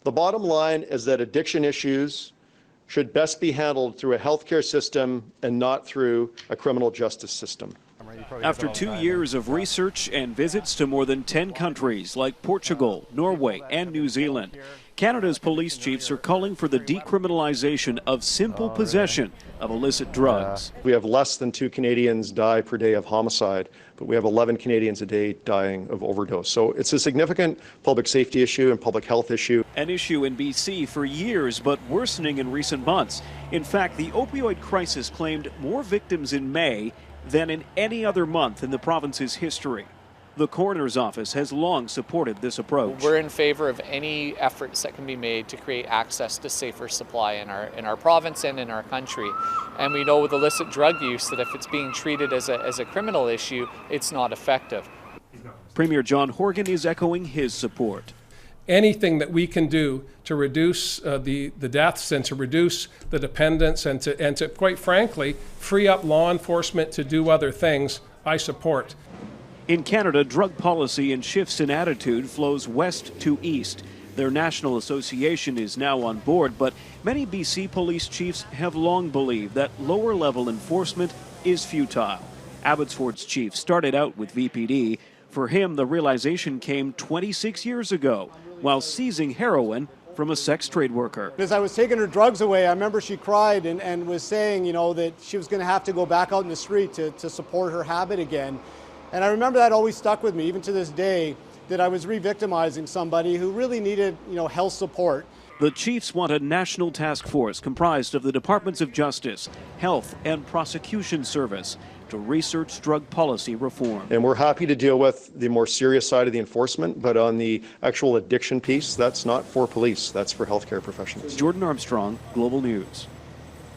The bottom line is that addiction issues should best be handled through a healthcare system and not through a criminal justice system. After 2 years of research and visits to more than 10 countries like Portugal, Norway, and New Zealand, Canada's police chiefs are calling for the decriminalization of simple possession of illicit drugs. We have less than 2 Canadians die per day of homicide, but we have 11 Canadians a day dying of overdose. So it's a significant public safety issue and public health issue. An issue in BC for years, but worsening in recent months. In fact, the opioid crisis claimed more victims in May than in any other month in the province's history. The coroner's office has long supported this approach. We're in favor of any efforts that can be made to create access to safer supply in our province and in our country. And we know with illicit drug use that if it's being treated as a criminal issue, it's not effective. Premier John Horgan is echoing his support. Anything that we can do to reduce the deaths and to reduce the dependence and to quite frankly free up law enforcement to do other things, I support. In Canada, drug policy and shifts in attitude flows west to east. Their national association is now on board, but many BC police chiefs have long believed that lower-level enforcement is futile. Abbotsford's chief started out with VPD. For him, the realization came 26 years ago while seizing heroin from a sex trade worker. As I was taking her drugs away, I remember she cried and was saying, that she was going to have to go back out in the street to support her habit again. And I remember that always stuck with me, even to this day, that I was re-victimizing somebody who really needed, health support. The chiefs want a national task force comprised of the Departments of Justice, Health, and Prosecution Service to research drug policy reform. And we're happy to deal with the more serious side of the enforcement, but on the actual addiction piece, that's not for police, that's for healthcare professionals. Jordan Armstrong, Global News.